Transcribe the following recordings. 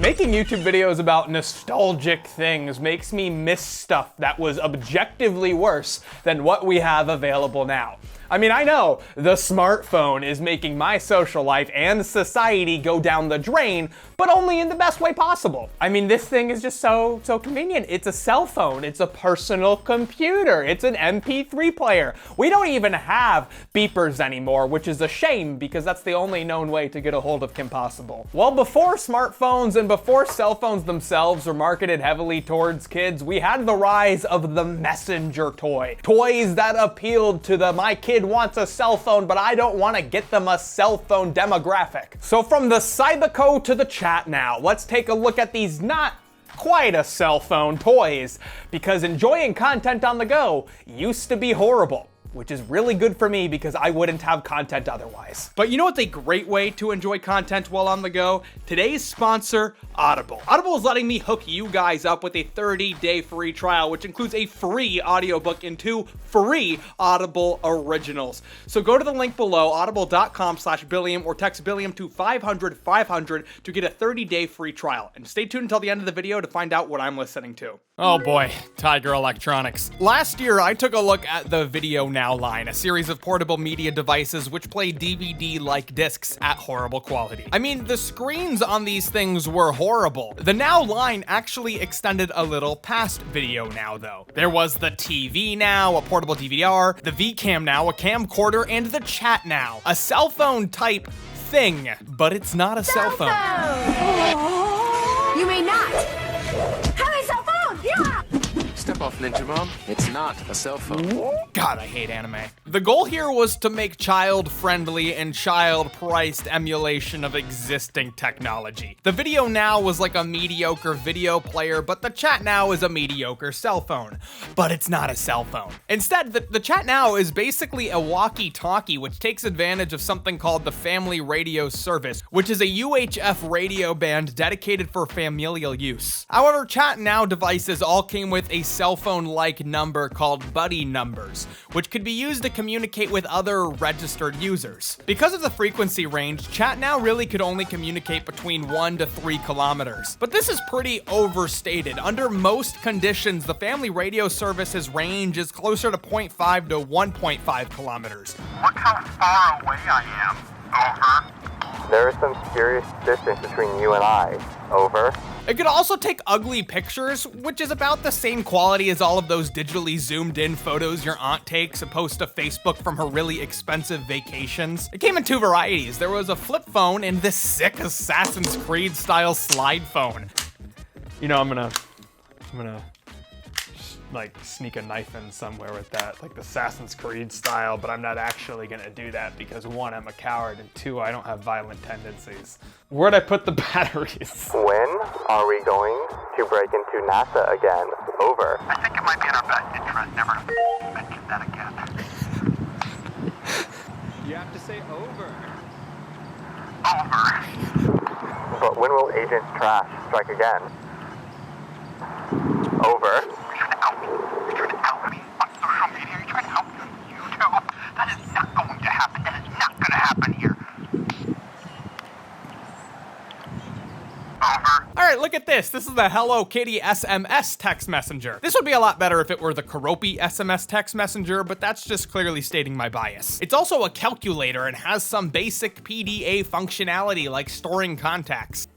Making YouTube videos about nostalgic things makes me miss stuff that was objectively worse than what we have available now. I mean, I know the smartphone is making my social life and society go down the drain, but only in the best way possible. I mean, this thing is just so convenient. It's a cell phone, it's a personal computer, it's an MP3 player. We don't even have beepers anymore, which is a shame because that's the only known way to get a hold of Kim Possible. Well, before smartphones and before cell phones themselves were marketed heavily towards kids, we had the rise of the messenger toy. Toys that appealed to the my kid wants a cell phone, but I don't want to get them a cell phone demographic. So from the Cybiko to the chat now, let's take a look at these not quite a cell phone toys, because enjoying content on the go used to be horrible. Which is really good for me because I wouldn't have content otherwise. But you know what's a great way to enjoy content while on the go? Today's sponsor, Audible. Audible is letting me hook you guys up with a 30-day free trial, which includes a free audiobook and 2 free Audible originals. So go to the link below, audible.com/Billiam, or text Billiam to 500-500 to get a 30-day free trial. And stay tuned until the end of the video to find out what I'm listening to. Oh boy, Tiger Electronics. Last year, I took a look at the Video Now line, a series of portable media devices which play DVD-like discs at horrible quality. I mean, the screens on these things were horrible. The Now line actually extended a little past Video Now, though. There was the TV Now, a portable DVR, the VCam Now, a camcorder, and the Chat Now, a cell phone type thing, but it's not a cell phone. You may not have a cell phone! Yeah! Step off, Ninja Mom. It's not a cell phone. God, I hate anime. The goal here was to make child-friendly and child-priced emulation of existing technology. The Video Now was like a mediocre video player, but the Chat Now is a mediocre cell phone. But it's not a cell phone. Instead, the Chat Now is basically a Walkie Talkie, which takes advantage of something called the Family Radio Service, which is a UHF radio band dedicated for familial use. However, Chat Now devices all came with a cell phone-like number called buddy numbers, which could be used to communicate with other registered users. Because of the frequency range, Chat Now really could only communicate between 1 to 3 kilometers. But this is pretty overstated. Under most conditions, the Family Radio Service's range is closer to 0.5 to 1.5 kilometers. Look how far away I am. Over. There is some serious distance between you and I. Over. It could also take ugly pictures, which is about the same quality as all of those digitally zoomed in photos your aunt takes and posts to Facebook from her really expensive vacations. It came in 2 varieties. There was a flip phone and this sick Assassin's Creed style slide phone. You know, I'm gonna like sneak a knife in somewhere with that, like the Assassin's Creed style, but I'm not actually gonna do that because 1, I'm a coward, and 2, I don't have violent tendencies. Where'd I put the batteries? When are we going to break into NASA again? Over. I think it might be in our best interest never to mention that again. You have to say over. Over. But when will Agent Trash strike again? Over. You're trying to out me on social media. You're trying to out me on YouTube. That is not going to happen. That is not going to happen here. Over. Alright, look at this. This is the Hello Kitty SMS text messenger. This would be a lot better if it were the Keroppi SMS text messenger, but that's just clearly stating my bias. It's also a calculator and has some basic PDA functionality like storing contacts.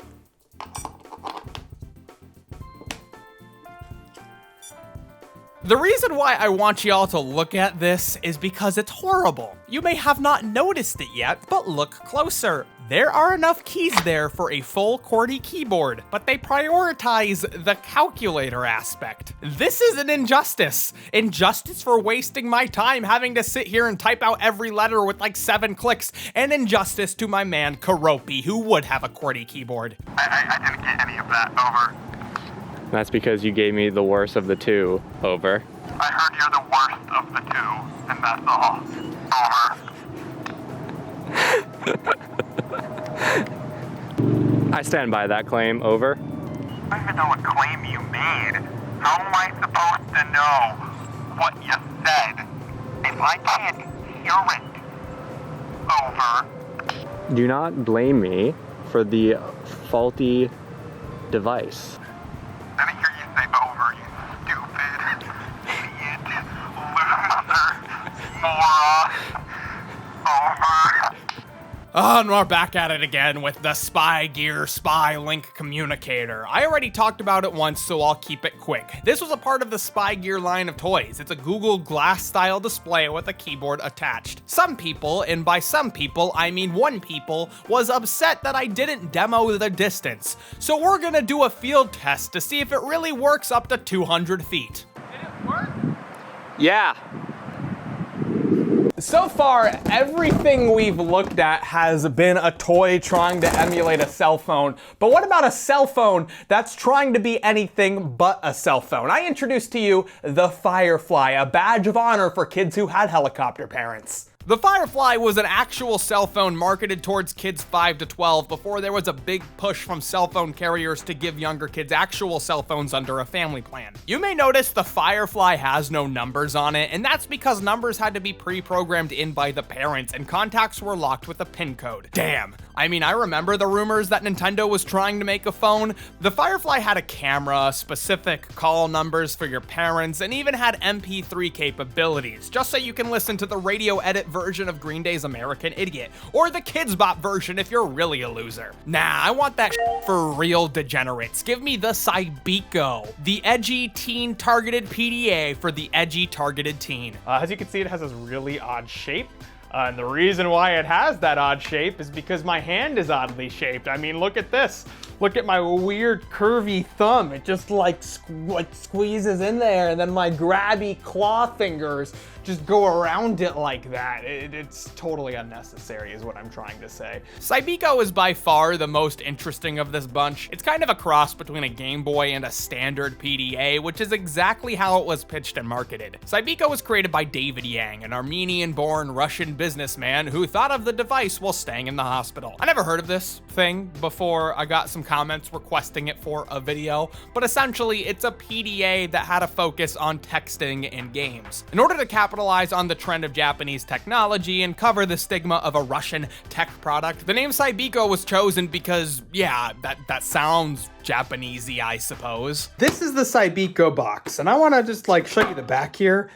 The reason why I want y'all to look at this is because it's horrible. You may have not noticed it yet, but look closer. There are enough keys there for a full QWERTY keyboard, but they prioritize the calculator aspect. This is an injustice. Injustice for wasting my time having to sit here and type out every letter with like 7 clicks, and injustice to my man Keroppi, who would have a QWERTY keyboard. I didn't get any of that. Over. That's because you gave me the worst of the 2. Over. I heard you're the worst of the 2, and that's all. Over. I stand by that claim. Over. I don't even know what claim you made. How am I supposed to know what you said if I can't hear it? Over. Do not blame me for the faulty device. Let me hear you say over, you stupid, idiot, loser, moron. Over. And we're back at it again with the Spy Gear Spy Link Communicator. I already talked about it once, so I'll keep it quick. This was a part of the Spy Gear line of toys. It's a Google Glass style display with a keyboard attached. Some people, and by some people, I mean one people, was upset that I didn't demo the distance. So we're gonna do a field test to see if it really works up to 200 feet. Did it work? Yeah. So far, everything we've looked at has been a toy trying to emulate a cell phone. But what about a cell phone that's trying to be anything but a cell phone? I introduced to you the Firefly, a badge of honor for kids who had helicopter parents. The Firefly was an actual cell phone marketed towards kids 5 to 12 before there was a big push from cell phone carriers to give younger kids actual cell phones under a family plan. You may notice the Firefly has no numbers on it, and that's because numbers had to be pre-programmed in by the parents and contacts were locked with a PIN code. Damn. I mean, I remember the rumors that Nintendo was trying to make a phone. The Firefly had a camera, specific call numbers for your parents, and even had MP3 capabilities, just so you can listen to the radio edit version of Green Day's American Idiot, or the Kids Bop version if you're really a loser. Nah, I want that for real degenerates. Give me the Cybiko, the edgy teen targeted PDA for the edgy targeted teen. As you can see, it has this really odd shape. And the reason why it has that odd shape is because my hand is oddly shaped. I mean, look at this. Look at my weird curvy thumb. It just like squeezes in there, and then my grabby claw fingers just go around it like that. It's totally unnecessary is what I'm trying to say. Cybiko is by far the most interesting of this bunch. It's kind of a cross between a Game Boy and a standard PDA, which is exactly how it was pitched and marketed. Cybiko was created by David Yang, an Armenian-born Russian businessman who thought of the device while staying in the hospital. I never heard of this thing before I got some comments requesting it for a video, but essentially it's a PDA that had a focus on texting in games. In order to capitalize on the trend of Japanese technology and cover the stigma of a Russian tech product, the name Cybiko was chosen because, yeah, that sounds Japanesey, I suppose. This is the Cybiko box, and I want to just like show you the back here.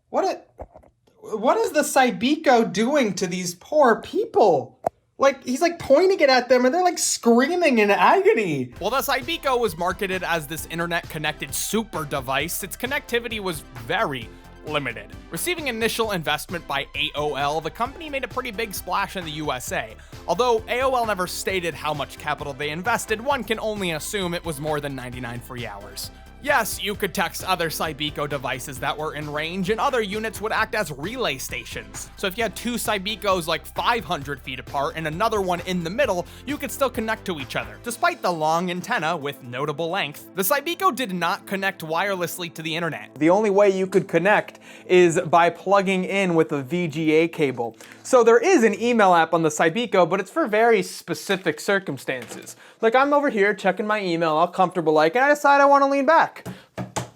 What is the Cybiko doing to these poor people? Like, he's like pointing it at them and they're like screaming in agony. Well, the Cybiko was marketed as this internet-connected super device. Its connectivity was very limited. Receiving initial investment by AOL, the company made a pretty big splash in the USA. Although AOL never stated how much capital they invested, one can only assume it was more than 99 free hours. Yes, you could text other Cybiko devices that were in range, and other units would act as relay stations. So if you had two Cybikos like 500 feet apart and another one in the middle, you could still connect to each other. Despite the long antenna with notable length, the Cybiko did not connect wirelessly to the internet. The only way you could connect is by plugging in with a VGA cable. So there is an email app on the Cybiko, but it's for very specific circumstances. Like I'm over here checking my email, all comfortable like, and I decide I want to lean back.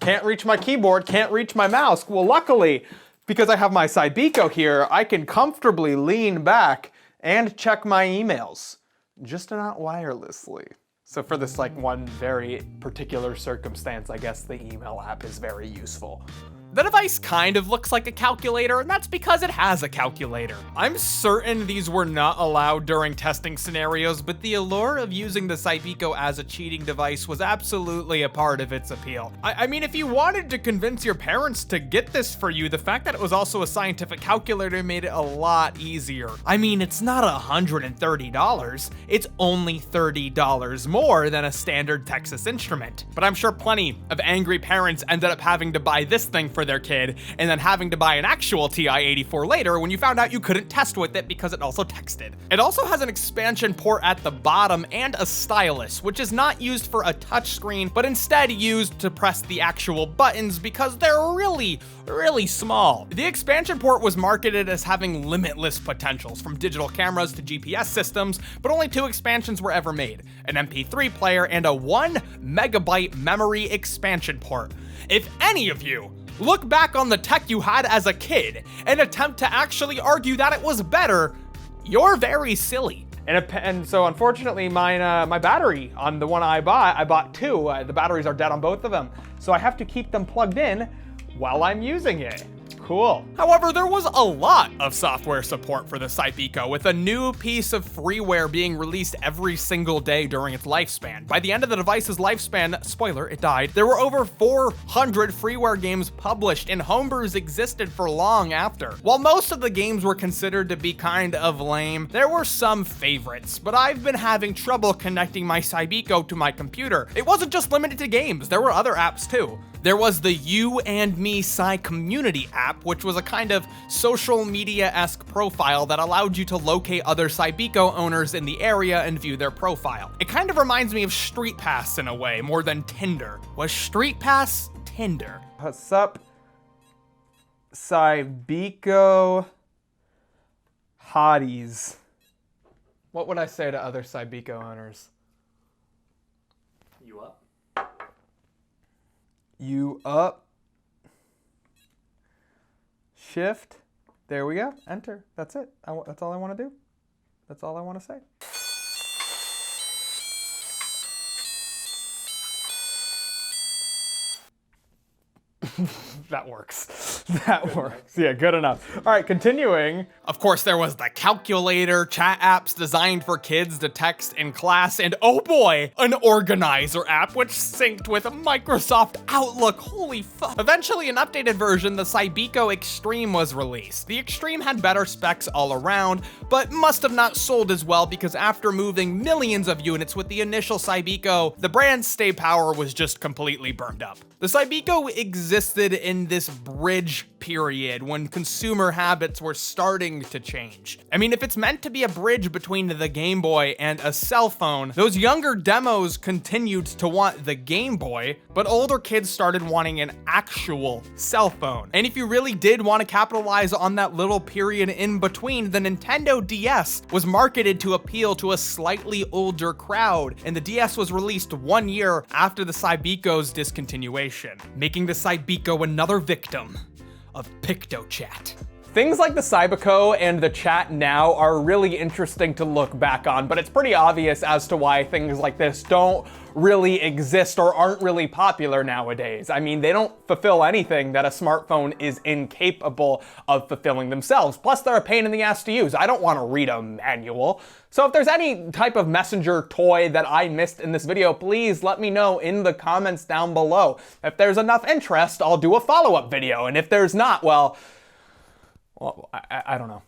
Can't reach my keyboard, can't reach my mouse. Well, luckily, because I have my Cybiko here, I can comfortably lean back and check my emails, just not wirelessly. So for this like one very particular circumstance, I guess the email app is very useful. The device kind of looks like a calculator, and that's because it has a calculator. I'm certain these were not allowed during testing scenarios, but the allure of using the Cybiko as a cheating device was absolutely a part of its appeal. I mean, if you wanted to convince your parents to get this for you, the fact that it was also a scientific calculator made it a lot easier. I mean, it's not $130, it's only $30 more than a standard Texas Instrument. But I'm sure plenty of angry parents ended up having to buy this thing for their kid, and then having to buy an actual TI-84 later when you found out you couldn't test with it because it also texted. It also has an expansion port at the bottom and a stylus, which is not used for a touchscreen, but instead used to press the actual buttons because they're really small. The expansion port was marketed as having limitless potentials, from digital cameras to GPS systems, but only 2 expansions were ever made, an MP3 player and a 1 megabyte memory expansion port. If any of you look back on the tech you had as a kid and attempt to actually argue that it was better, you're very silly. And so unfortunately, my battery on the one I bought two. The batteries are dead on both of them. So I have to keep them plugged in while I'm using it. Cool. However, there was a lot of software support for the Cybiko, with a new piece of freeware being released every single day during its lifespan. By the end of the device's lifespan, spoiler, it died, there were over 400 freeware games published, and homebrews existed for long after. While most of the games were considered to be kind of lame, there were some favorites, but I've been having trouble connecting my Cybiko to my computer. It wasn't just limited to games, there were other apps too. There was the You and Me Sai Community app, which was a kind of social media-esque profile that allowed you to locate other Cybiko owners in the area and view their profile. It kind of reminds me of Street Pass in a way, more than Tinder. Was Street Pass Tinder? What's up, Cybiko hotties? What would I say to other Cybiko owners? You up? You up, shift, there we go, enter, that's it. That's all I want to do. That's all I want to say. That works. That works. Yeah, good enough. All right, continuing. Of course, there was the calculator, chat apps designed for kids to text in class, and oh boy, an organizer app which synced with Microsoft Outlook. Holy fuck. Eventually, an updated version, the Cybiko Extreme, was released. The Extreme had better specs all around, but must have not sold as well because after moving millions of units with the initial Cybiko, the brand's stay power was just completely burned up. The Cybiko existed in this bridge period when consumer habits were starting to change. I mean, if it's meant to be a bridge between the Game Boy and a cell phone, those younger demos continued to want the Game Boy, but older kids started wanting an actual cell phone. And if you really did want to capitalize on that little period in between, the Nintendo DS was marketed to appeal to a slightly older crowd, and the DS was released 1 year after the Cybiko's discontinuation, making the Cybiko another victim of PictoChat. Things like the Cybiko and the chat now are really interesting to look back on, but it's pretty obvious as to why things like this don't really exist or aren't really popular nowadays. I mean, they don't fulfill anything that a smartphone is incapable of fulfilling themselves. Plus, they're a pain in the ass to use. I don't want to read a manual. So if there's any type of messenger toy that I missed in this video, please let me know in the comments down below. If there's enough interest, I'll do a follow-up video. And if there's not, well, I don't know.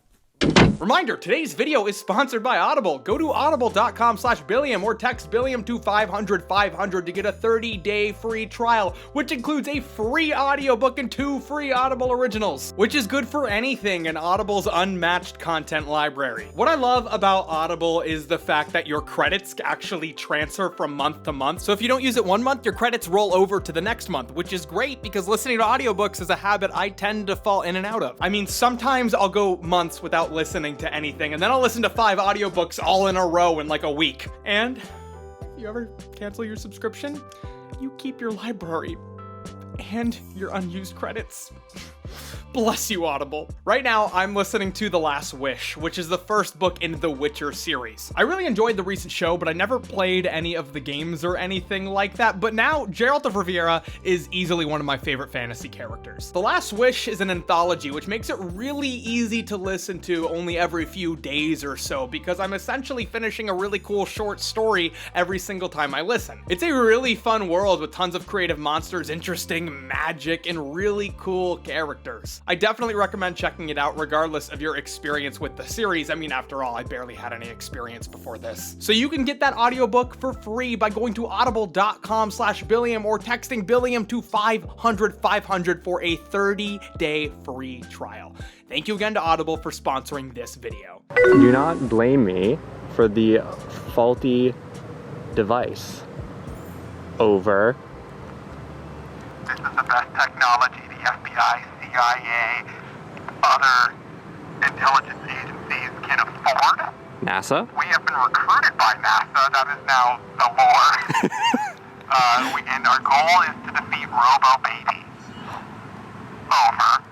Reminder, today's video is sponsored by Audible. Go to audible.com/Billiam or text Billiam to 500-500 to get a 30-day free trial, which includes a free audiobook and 2 free Audible originals, which is good for anything in Audible's unmatched content library. What I love about Audible is the fact that your credits actually transfer from month to month. So if you don't use it one month, your credits roll over to the next month, which is great because listening to audiobooks is a habit I tend to fall in and out of. I mean, sometimes I'll go months without listening to anything, and then I'll listen to 5 audiobooks all in a row in like a week. And if you ever cancel your subscription, you keep your library and your unused credits. Bless you, Audible. Right now, I'm listening to The Last Wish, which is the first book in the Witcher series. I really enjoyed the recent show, but I never played any of the games or anything like that, but now Geralt of Rivia is easily one of my favorite fantasy characters. The Last Wish is an anthology, which makes it really easy to listen to only every few days or so, because I'm essentially finishing a really cool short story every single time I listen. It's a really fun world with tons of creative monsters, interesting magic, and really cool characters. I definitely recommend checking it out regardless of your experience with the series. I mean, after all, I barely had any experience before this. So you can get that audiobook for free by going to audible.com/Billiam or texting Billiam to 500-500 for a 30-day free trial. Thank you again to Audible for sponsoring this video. Do not blame me for the faulty device. Over. This is the best technology the FBI, CIA, other intelligence agencies can afford. NASA? We have been recruited by NASA. That is now the lore. And our goal is to defeat Robo Baby. Over.